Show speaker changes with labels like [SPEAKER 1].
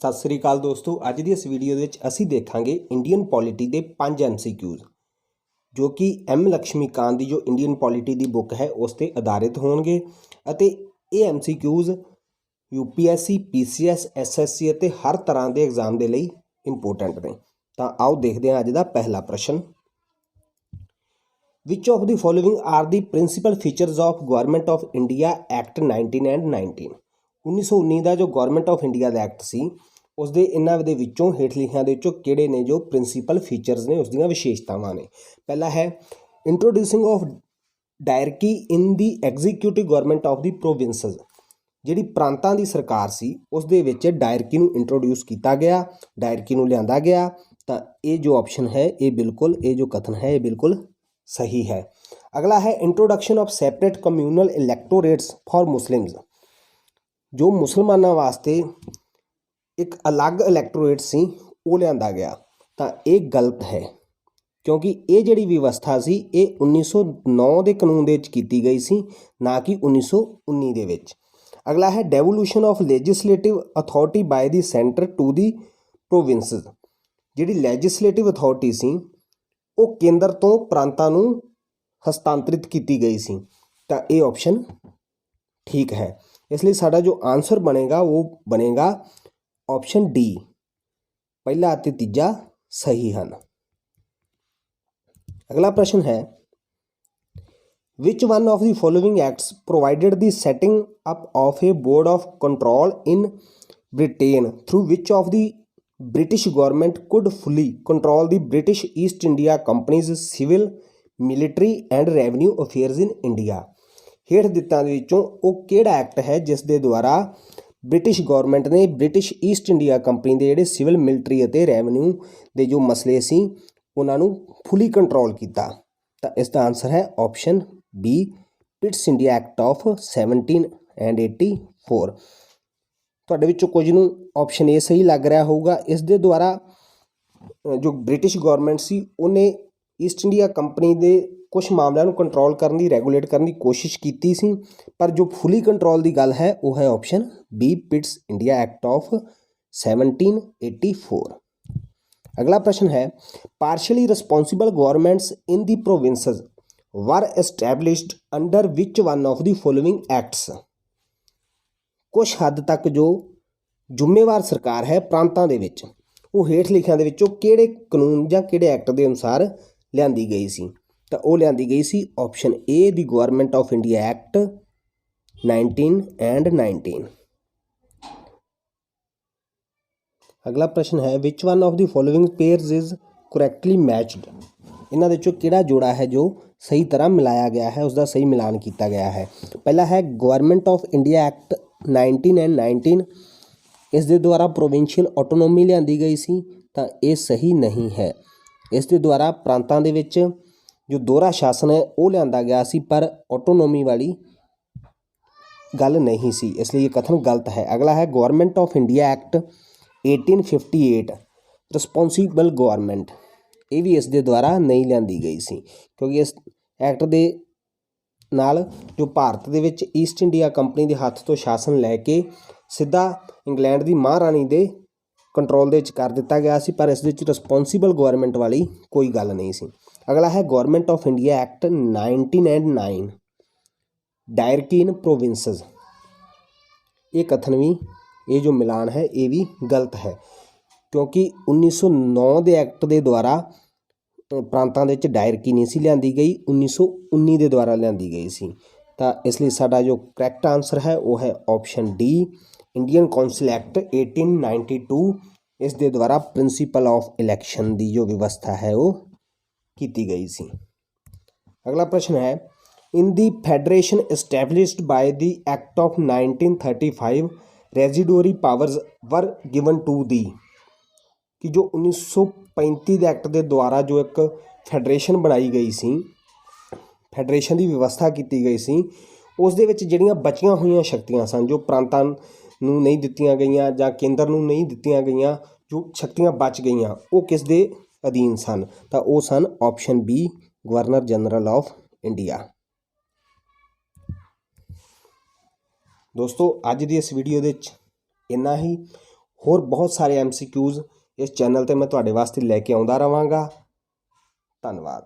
[SPEAKER 1] सत श्री अकाल दोस्तों, अज की इस वीडियो के असी देखांगे इंडियन पॉलिटी के 5 MCQs जो कि M लक्ष्मीकांत की जो इंडियन पॉलिटी की बुक है उस पर आधारित होंगे। ये MCQs UPSC PCS SSC और हर तरह के एग्जाम के लिए इंपोर्टेंट ने। तो आओ देखते हैं अज का पहला प्रश्न। Which of the following are the principal features of government of India act 1919। 1919 का जो गवर्नमेंट ऑफ इंडिया का एक्ट सी उसके इन्हों हेठ लिखिया किहड़े ने जो प्रिंसीपल फीचर्स ने उसदियां विशेषतावां ने। पहला है introducing of dyarchy in the executive government of the provinces. जिहड़ी प्रांतां दी सरकार सी उस दे विच डायरकी नूं इंट्रोड्यूस किया गया, डायरकी नूं लिआंदा गया। तो ये जो ऑप्शन है ये बिल्कुल, ये जो कथन है ये बिल्कुल सही है। अगला है introduction of separate communal electorates for Muslims. जो मुसलमानों वास्ते एक अलग इलैक्टोरेट सी वो लिआंदा गया। तो ये गलत है क्योंकि ये जिहड़ी व्यवस्था सी ये 1909 के कानून दे विच कीती गई सी, ना कि 1919 दे विच। अगला है devolution of legislative authority by the centre to the provinces. जिहड़ी लैजिस्लेटिव अथॉरिटी सी वो केंद्र तो प्रांतां नूं हस्तांतरित की गई सी। तो ये ऑप्शन ठीक है, इसलिए साडा जो आंसर बनेगा वो बनेगा ऑप्शन डी, पहला और तीजा सही हैं। अगला प्रश्न है which one of the following acts provided the setting up of a board of control in Britain through which of the British government could fully control the British East India company's civil military and revenue affairs in India. हेठ दित्तां दे विचों वो किहड़ा act है जिस दे द्वारा British government ने British East India company के जिहड़े सिविल मिलिटरी और रेवन्यू के जो मसले सी उन्होंने फुली कंट्रोल किया। तो इसका आंसर है option B, Pitt's India act of 1784। तुहाडे विचों कुछ नूं ऑप्शन ए सही लग रहा होगा। इस दे द्वारा जो ब्रिटिश गवर्नमेंट सी उन्हें ईस्ट इंडिया कंपनी के कुछ मामलों को कंट्रोल करने की, रेगूलेट करने की कोशिश की सी, पर जो फुली कंट्रोल की गल है वो है option B, Pitt's India act of 1784। अगला प्रश्न है partially responsible governments in the provinces were established under which one of the following acts. कुछ हद तक जो जिम्मेवार सरकार है प्रांतां दे विच वो हेठ लिखियां दे विचों किहड़े कानून जां किहड़े एक्ट के अनुसार लिआंदी गई सी। तो वो लिआंदी गई सी option A, the government of India act 1919। अगला प्रश्न है which one of the following pairs is correctly matched. इन्हां दे विचों किहड़ा जोड़ा है जो सही तरह मिलाया गया है, उसका सही मिलान किया गया है। पहला है गवर्नमेंट ऑफ इंडिया एक्ट 1919, इस दे द्वारा प्रोविंशियल ऑटोनोमी लिआंदी गई सी। तो ये सही नहीं है। इस दे द्वारा प्रांतां दे विच जो दोहरा शासन है वो लिआंदा गया सी, पर ऑटोनोमी वाली गल नहीं सी, इसलिए ये कथन गलत है। अगला है government of India act 1858 responsible government, ये भी इस दे द्वारा नहीं लिआंदी गई सी क्योंकि इस एक्ट दे नाल जो भारत दे विच ईस्ट इंडिया कंपनी के हत्थ तो शासन लैके सीधा इंग्लैंड की महारानी के कंट्रोल दे कर दिता गया सी, पर इस रिस्पॉन्सिबल गवर्नमेंट वाली कोई गल नहीं सी। अगला है government of India act 1909 dyarchy in provinces. ये कथन भी, ये जो मिलान है ये भी गलत है क्योंकि 1909 के एक्ट के द्वारा प्रांतां दे विच डायरकी नहीं सी लिआंदी गई, 1919 के द्वारा लिआंदी गई सी। तो इसलिए साडा जो करैक्ट आंसर है वो है option D, Indian council act 1892। इस दे द्वारा प्रिंसीपल ऑफ इलैक्शन की जो व्यवस्था है वो की गई सी। अगला प्रश्न है in the federation established by the act of 1935 residuary powers were given to the. कि जो 1935 के एक्ट के द्वारा जो एक फैडरेशन बनाई गई सी, फैडरेशन की व्यवस्था की गई सी, उस दे विच जिहड़ियां बचियां हुई शक्तियां सन जो प्रांतां नूं नहीं दित्तियां गईयां जां केंद्र नूं नहीं दित्तियां गईयां, जो शक्तियां बच गईयां वो किस दे अधीन सन। तो वो सन option B, governor general of India. दोस्तों अज की इस वीडियो दे इन्ना ही। ਹੋਰ ਬਹੁਤ ਸਾਰੇ MCQs ਇਸ ਚੈਨਲ ਤੇ ਮੈਂ ਤੁਹਾਡੇ ਵਾਸਤੇ ਲੈ ਕੇ ਆਉਂਦਾ ਰਵਾਂਗਾ। ਧੰਨਵਾਦ।